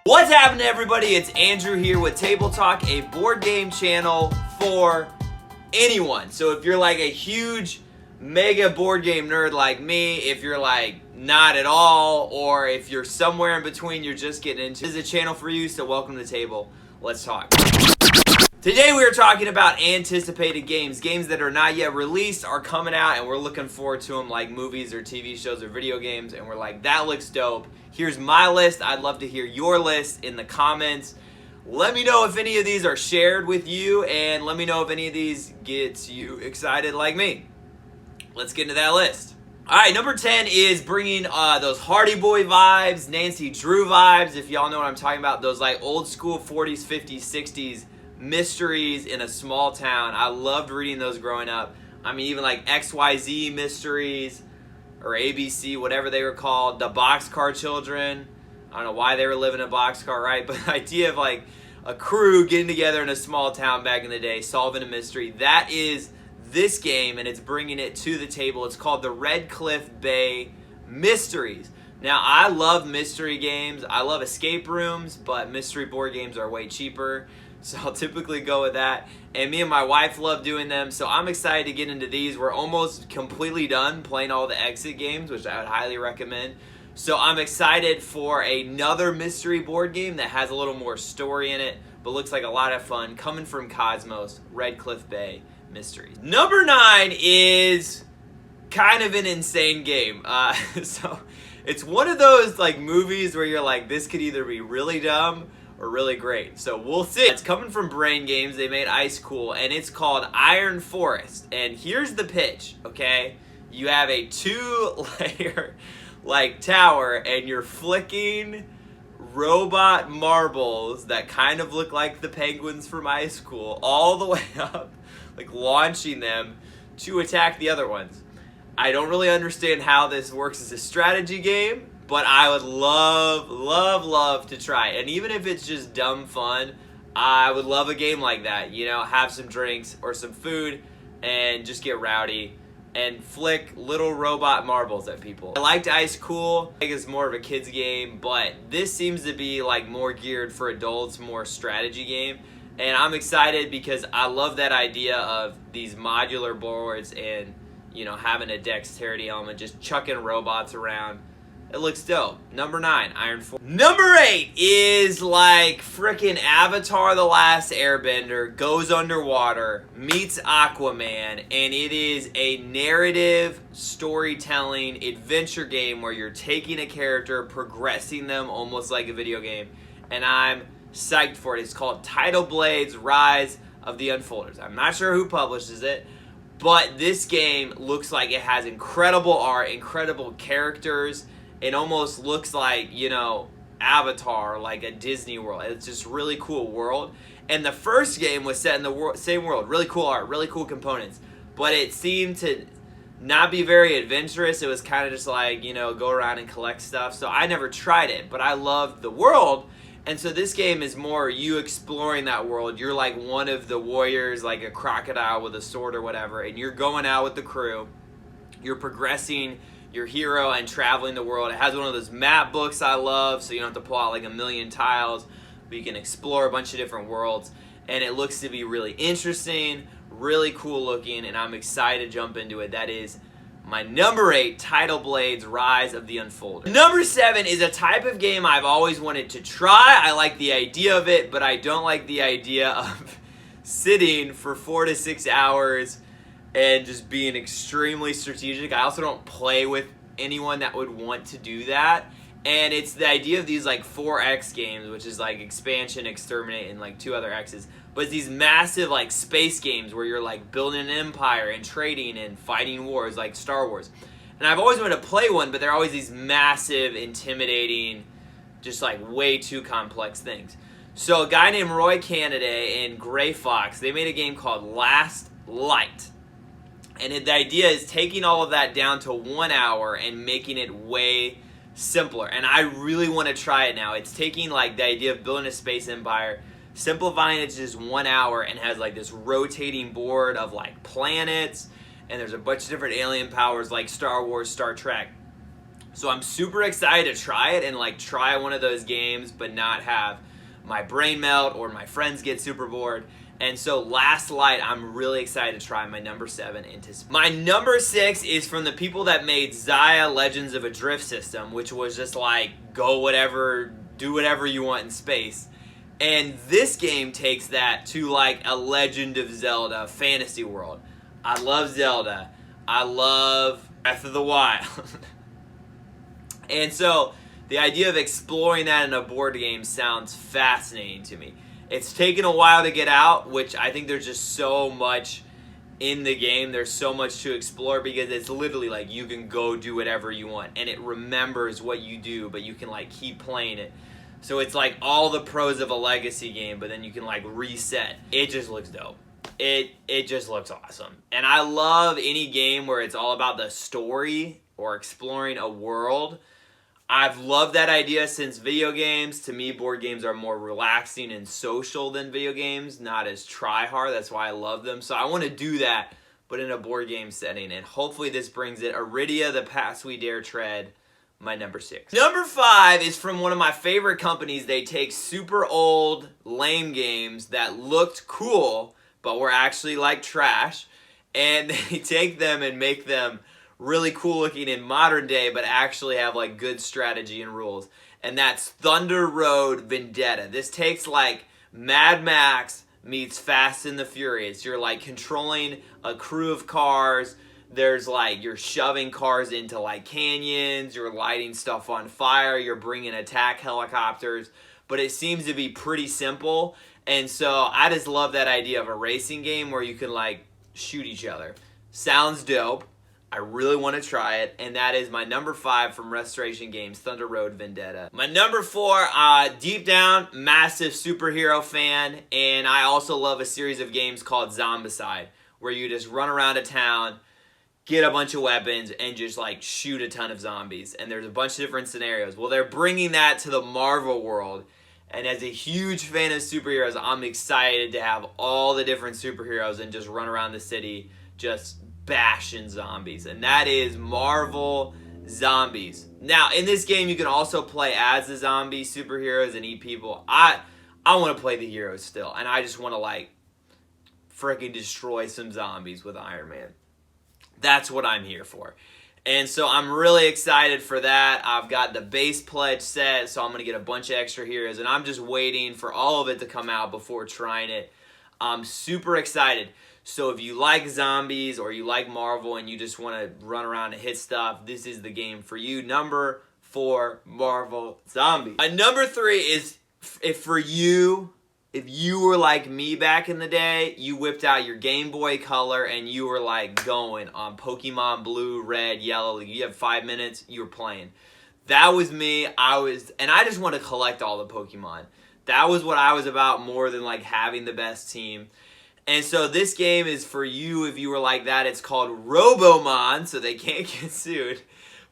What's happening, everybody? It's Andrew here with Table Talk, a board game channel for anyone. So if you're like a huge mega board game nerd like me, if you're like not at all, or if you're somewhere in between, you're just getting into it, this is a channel for you, so welcome to the table. Let's talk. Today we are talking about anticipated games that are not yet released, are coming out, and we're looking forward to them, like movies or TV shows or video games, and we're like, that looks dope. Here's my list. I'd love to hear your list in the comments. Let me know if any of these are shared with you, and let me know if any of these gets you excited like me. Let's get into that list. All right, number 10 is bringing those Hardy Boy vibes, Nancy Drew vibes, if y'all know what I'm talking about, those like old school 40s, 50s, 60s mysteries in a small town. I loved reading those growing up. I mean, even like XYZ mysteries or ABC, whatever they were called, the Boxcar Children. I don't know why they were living in a boxcar, right? But the idea of like a crew getting together in a small town back in the day, solving a mystery, that is this game, and it's bringing it to the table. It's called the Red Cliff Bay Mysteries. Now, I love mystery games. I love escape rooms, but mystery board games are way cheaper, so I'll typically go with that. And me and my wife love doing them, so I'm excited to get into these. We're almost completely done playing all the exit games, which I would highly recommend. So I'm excited for another mystery board game that has a little more story in it, but looks like a lot of fun, coming from Cosmos, Red Cliff Bay Mysteries. Number 9 is kind of an insane game. So it's one of those like movies where you're like, this could either be really dumb or really great. So we'll see. It's coming from Brain Games. They made Ice Cool, and it's called Iron Forest. And here's the pitch, okay? You have a 2-layer like tower, and you're flicking robot marbles that kind of look like the penguins from Ice Cool all the way up, like launching them to attack the other ones. I don't really understand how this works as a strategy game, but I would love to try it. And even if it's just dumb fun, I would love a game like that. You know, have some drinks or some food and just get rowdy and flick little robot marbles at people. I liked Ice Cool. I think it's more of a kid's game, but this seems to be like more geared for adults, more strategy game. And I'm excited because I love that idea of these modular boards and, you know, having a dexterity element, just chucking robots around. It looks dope. Number 9, Iron Force. Number 8 is like frickin' Avatar The Last Airbender goes underwater, meets Aquaman, and it is a narrative storytelling adventure game where you're taking a character, progressing them almost like a video game, and I'm psyched for it. It's called Tidal Blades Rise of the Unfolders. I'm not sure who publishes it, but this game looks like it has incredible art, incredible characters. It almost looks like, you know, Avatar, like a Disney World. It's just really cool world. And the first game was set in the same world. Really cool art, really cool components. But it seemed to not be very adventurous. It was kind of just like, you know, go around and collect stuff. So I never tried it, but I loved the world. And so this game is more you exploring that world. You're like one of the warriors, like a crocodile with a sword or whatever, and you're going out with the crew. You're progressing your hero and traveling the world. It has one of those map books I love, so you don't have to pull out like a million tiles, but you can explore a bunch of different worlds. And it looks to be really interesting, really cool looking, and I'm excited to jump into it. That is my number 8, Tidal Blades Rise of the Unfolder. Number 7 is a type of game I've always wanted to try. I like the idea of it, but I don't like the idea of sitting for 4 to 6 hours and just being extremely strategic. I also don't play with anyone that would want to do that. And it's the idea of these like 4X games, which is like expansion, exterminate, and like 2 other X's. But it's these massive like space games where you're like building an empire and trading and fighting wars like Star Wars. And I've always wanted to play one, but they're always these massive, intimidating, just like way too complex things. So a guy named Roy Canada and Gray Fox, they made a game called Last Light. And the idea is taking all of that down to 1 hour and making it way simpler. And I really want to try it now. It's taking like the idea of building a space empire, simplifying it to just 1 hour, and has like this rotating board of like planets, and there's a bunch of different alien powers like Star Wars, Star Trek. So I'm super excited to try it and like try one of those games, but not have my brain melt or my friends get super bored. And so Last Light, I'm really excited to try my number 7 into. My number 6 is from the people that made Xia Legends of a Drift System, which was just like go whatever, do whatever you want in space. And this game takes that to like a Legend of Zelda fantasy world. I love Zelda. I love Breath of the Wild. And so the idea of exploring that in a board game sounds fascinating to me. It's taken a while to get out, which I think there's just so much in the game. There's so much to explore because it's literally like you can go do whatever you want and it remembers what you do, but you can like keep playing it. So it's like all the pros of a legacy game, but then you can like reset. It just looks dope. It just looks awesome. And I love any game where it's all about the story or exploring a world. I've loved that idea since video games. To me, board games are more relaxing and social than video games, not as try-hard. That's why I love them. So I want to do that, but in a board game setting. And hopefully this brings it. Iridia, The Paths We Dare Tread, my number 6. Number 5 is from one of my favorite companies. They take super old, lame games that looked cool, but were actually like trash. And they take them and make them really cool looking in modern day, but actually have like good strategy and rules. And that's Thunder Road Vendetta. This takes like Mad Max meets Fast and the Furious. You're like controlling a crew of cars. There's like, you're shoving cars into like canyons. You're lighting stuff on fire. You're bringing attack helicopters. But it seems to be pretty simple. And so I just love that idea of a racing game where you can like shoot each other. Sounds dope. I really want to try it, and that is my number 5 from Restoration Games, Thunder Road Vendetta. My number 4, deep down, massive superhero fan, and I also love a series of games called Zombicide, where you just run around a town, get a bunch of weapons, and just like shoot a ton of zombies. And there's a bunch of different scenarios. Well, they're bringing that to the Marvel world, and as a huge fan of superheroes, I'm excited to have all the different superheroes and just run around the city just bashing zombies. And that is Marvel Zombies. Now, in this game, you can also play as the zombie superheroes and eat people. I want to play the heroes still, and I just want to like freaking destroy some zombies with Iron Man. That's what I'm here for. And so I'm really excited for that. I've got the base pledge set, so I'm going to get a bunch of extra heroes, and I'm just waiting for all of it to come out before trying it. I'm super excited. So if you like zombies or you like Marvel and you just want to run around and hit stuff, this is the game for you. Number 4, Marvel Zombies. Number 3 is if for you, if you were like me back in the day, you whipped out your Game Boy Color and you were like going on Pokemon Blue, Red, Yellow. You have 5 minutes, you were playing. That was me. And I just want to collect all the Pokemon. That was what I was about more than like having the best team. And so this game is for you if you were like that. It's called Robomon, so they can't get sued.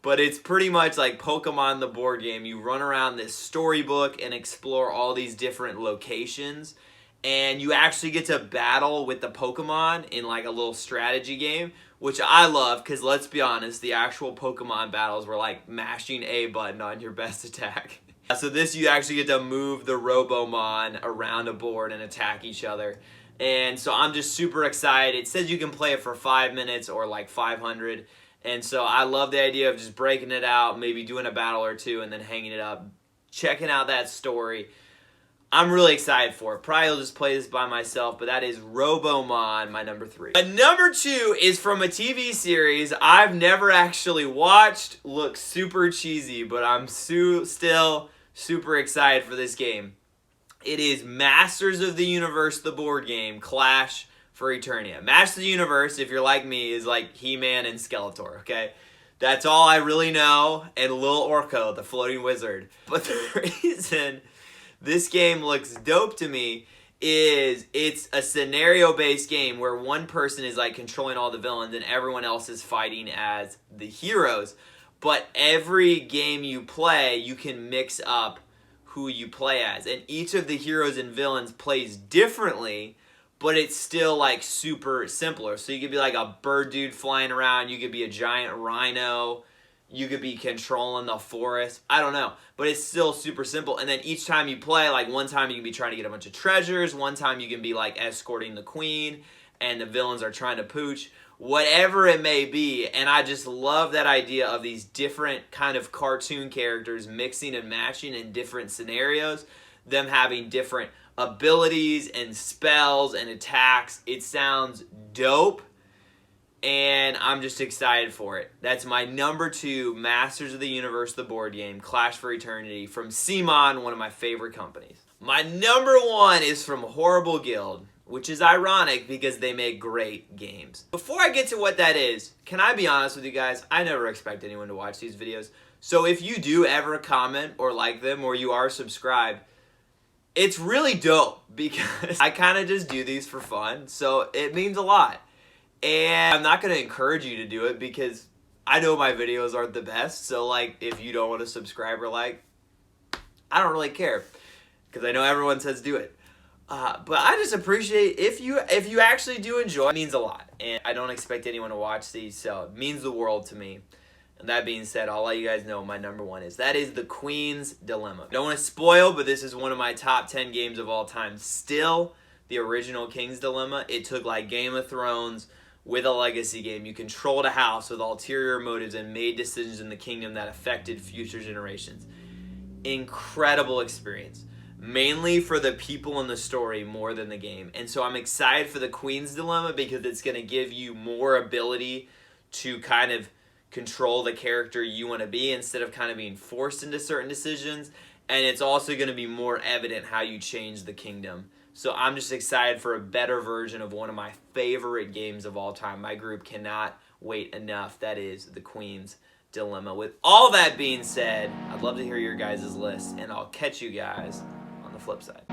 But it's pretty much like Pokemon the board game. You run around this storybook and explore all these different locations. And you actually get to battle with the Pokemon in like a little strategy game, which I love because let's be honest, the actual Pokemon battles were like mashing A button on your best attack. So this, you actually get to move the Robomon around a board and attack each other. And so I'm just super excited. It says you can play it for 5 minutes or like 500. And so I love the idea of just breaking it out, maybe doing a battle or two, and then hanging it up, checking out that story. I'm really excited for it. Probably will just play this by myself, but that is Robomon, my number 3. Number 2 is from a TV series I've never actually watched. Looks super cheesy, but I'm still super excited for this game. It is Masters of the Universe, the board game, Clash for Eternia. Masters of the Universe, if you're like me, is like He-Man and Skeletor, okay? That's all I really know, and Lil Orko, the floating wizard. But the reason this game looks dope to me is it's a scenario-based game where one person is like controlling all the villains and everyone else is fighting as the heroes. But every game you play, you can mix up who you play as, and each of the heroes and villains plays differently, but it's still like super simpler. So you could be like a bird dude flying around, you could be a giant rhino, You could be controlling the forest. I don't know. But it's still super simple. And then each time you play, like one time you can be trying to get a bunch of treasures. One time you can be like escorting the queen. And the villains are trying to pooch. Whatever it may be. And I just love that idea of these different kind of cartoon characters mixing and matching in different scenarios. Them having different abilities and spells and attacks. It sounds dope. And I'm just excited for it. That's my number 2 Masters of the Universe, the board game, Clash for Eternity, from CMON, one of my favorite companies. My number 1 is from Horrible Guild, which is ironic because they make great games. Before I get to what that is, can I be honest with you guys? I never expect anyone to watch these videos. So if you do ever comment or like them or you are subscribed, it's really dope because I kind of just do these for fun. So it means a lot. And I'm not going to encourage you to do it because I know my videos aren't the best. So, like, if you don't want to subscribe or like, I don't really care because I know everyone says do it. But I just appreciate if you actually do enjoy. It means a lot. And I don't expect anyone to watch these, so it means the world to me. And that being said, I'll let you guys know what my number 1 is. That is The Queen's Dilemma. Don't want to spoil, but this is one of my top 10 games of all time. Still, the original King's Dilemma. It took like Game of Thrones with a legacy game. You controlled a house with ulterior motives and made decisions in the kingdom that affected future generations. Incredible experience. Mainly for the people in the story more than the game. And so I'm excited for the Queen's Dilemma because it's going to give you more ability to kind of control the character you want to be instead of kind of being forced into certain decisions. And it's also going to be more evident how you change the kingdom. So I'm just excited for a better version of one of my favorite games of all time. My group cannot wait enough. That is The Queen's Dilemma. With all that being said, I'd love to hear your guys' list, and I'll catch you guys on the flip side.